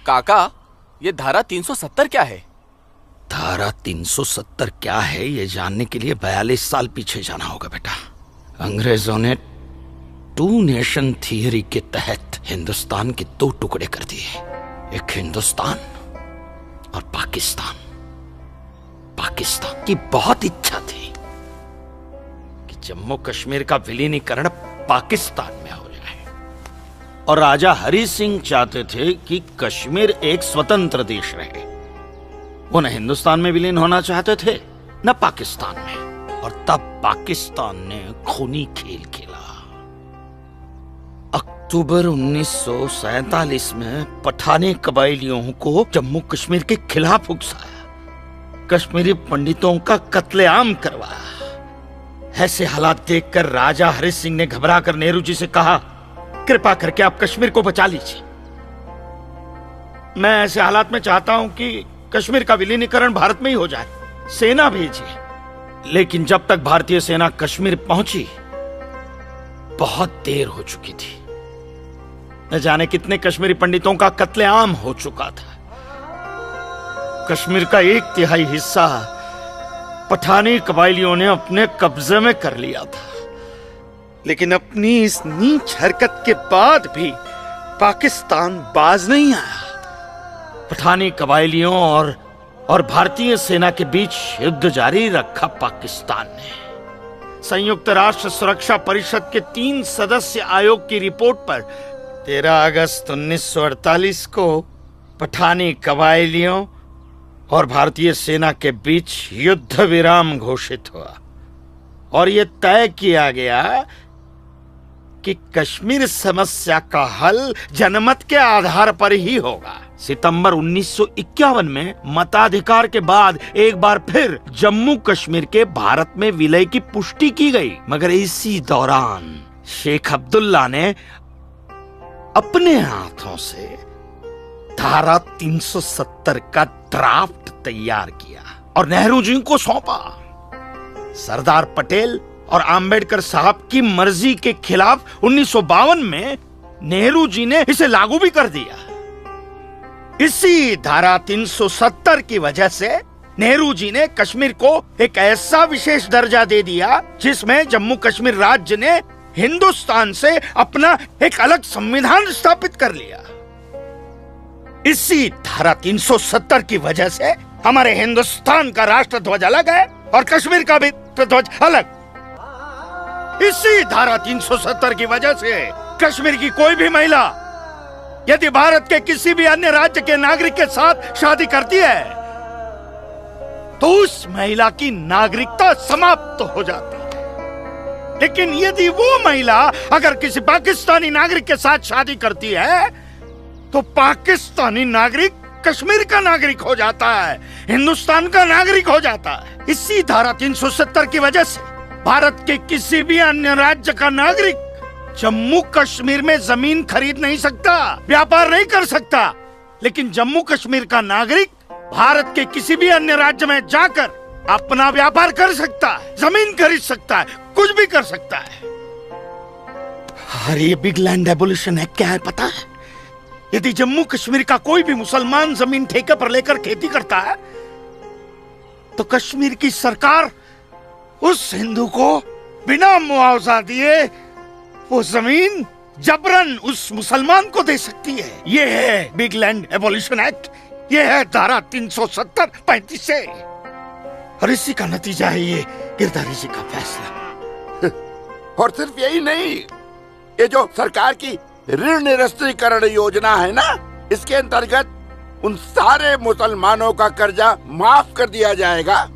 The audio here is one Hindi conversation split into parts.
काका, ये धारा 370 क्या है? धारा 370 क्या है ये जानने के लिए 42 साल पीछे जाना होगा बेटा। अंग्रेजों ने टू नेशन थियरी के तहत हिंदुस्तान के दो टुकड़े कर दिए, एक हिंदुस्तान और पाकिस्तान। पाकिस्तान की बहुत इच्छा थी कि जम्मू कश्मीर का विलीनीकरण पाकिस्तान में हो जाए, और राजा हरि सिंह चाहते थे कि कश्मीर एक स्वतंत्र देश रहे। वो न हिंदुस्तान में विलीन होना चाहते थे न पाकिस्तान में, और तब पाकिस्तान ने खूनी खेल खेला। अक्टूबर 1947 में पठानी कबायलियों को जम्मू कश्मीर के खिलाफ उकसाया, कश्मीरी पंडितों का कत्लेआम करवाया। ऐसे हालात देखकर राजा हरि सिंह ने घबराकर नेहरू जी से कहा, कृपा करके आप कश्मीर को बचा लीजिए। मैं ऐसे हालात में चाहता हूं कि कश्मीर का विलीनीकरण भारत में ही हो जाए, सेना भेजिए। लेकिन जब तक भारतीय सेना कश्मीर पहुंची बहुत देर हो चुकी थी। न जाने कितने कश्मीरी पंडितों का कत्लेआम हो चुका था। कश्मीर का 1/3 हिस्सा पठानी कबायलियों ने अपने कब्जे में कर लिया था। लेकिन अपनी इस नीच हरकत के बाद भी पाकिस्तान बाज नहीं आया। पठानी कबायलियों और भारतीय सेना के बीच युद्ध जारी रखा पाकिस्तान ने। संयुक्त राष्ट्र सुरक्षा परिषद के 3 सदस्य आयोग की रिपोर्ट पर 13 अगस्त 1948 को पठानी कबायलियों और भारतीय सेना के बीच युद्ध विराम घोषित हुआ, और यह तय किया गया कि कश्मीर समस्या का हल जनमत के आधार पर ही होगा। सितंबर 1951 में मताधिकार के बाद एक बार फिर जम्मू कश्मीर के भारत में विलय की पुष्टि की गई, मगर इसी दौरान शेख अब्दुल्ला ने अपने हाथों से धारा 370 का ड्राफ्ट तैयार किया और नेहरू जी को सौंपा। सरदार पटेल और अंबेडकर साहब की मर्जी के खिलाफ 1952 में नेहरू जी ने इसे लागू भी कर दिया। इसी धारा 370 की वजह से नेहरू जी ने कश्मीर को एक ऐसा विशेष दर्जा दे दिया जिसमें जम्मू कश्मीर राज्य ने हिंदुस्तान से अपना एक अलग संविधान स्थापित कर लिया। इसी धारा 370 की वजह से हमारे हिंदुस्तान का राष्ट्र ध्वज अलग है और कश्मीर का भी ध्वज अलग। इसी धारा 370 की वजह से कश्मीर की कोई भी महिला यदि भारत के किसी भी अन्य राज्य के नागरिक के साथ शादी करती है तो उस महिला की नागरिकता समाप्त हो जाती है। लेकिन यदि वो महिला अगर किसी पाकिस्तानी नागरिक के साथ शादी करती है तो पाकिस्तानी नागरिक कश्मीर का नागरिक हो जाता है, हिंदुस्तान का नागरिक हो जाता है। इसी धारा 370 की वजह से भारत के किसी भी अन्य राज्य का नागरिक जम्मू कश्मीर में जमीन खरीद नहीं सकता, व्यापार नहीं कर सकता। लेकिन जम्मू कश्मीर का नागरिक भारत के किसी भी अन्य राज्य में जाकर अपना व्यापार कर सकता है, जमीन खरीद सकता है, कुछ भी कर सकता है। अरे ये बिग लैंड एबोल्यूशन है, क्या है पता है? यदि जम्मू कश्मीर का कोई भी मुसलमान जमीन ठेके पर लेकर खेती करता है तो कश्मीर की सरकार उस हिंदू को बिना मुआवजा दिए वो जमीन जबरन उस मुसलमान को दे सकती है। ये है बिग लैंड एबोल्यूशन एक्ट, ये है धारा 370-35 से, और इसी का नतीजा है ये गिरधारी जी का फैसला। और सिर्फ यही नहीं, ये जो सरकार की ऋण निरस्तीकरण योजना है ना, इसके अंतर्गत उन सारे मुसलमानों का कर्जा माफ कर दिया जाएगा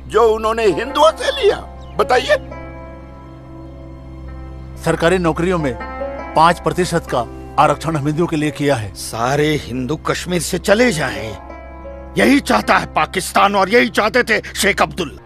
जो उन्होंने हिंदुओं से लिया। बताइए। सरकारी नौकरियों में 5% का आरक्षण हम हिंदुओं के लिए किया है। सारे हिंदू कश्मीर से चले जाएं, यही चाहता है पाकिस्तान और यही चाहते थे शेख अब्दुल्ला।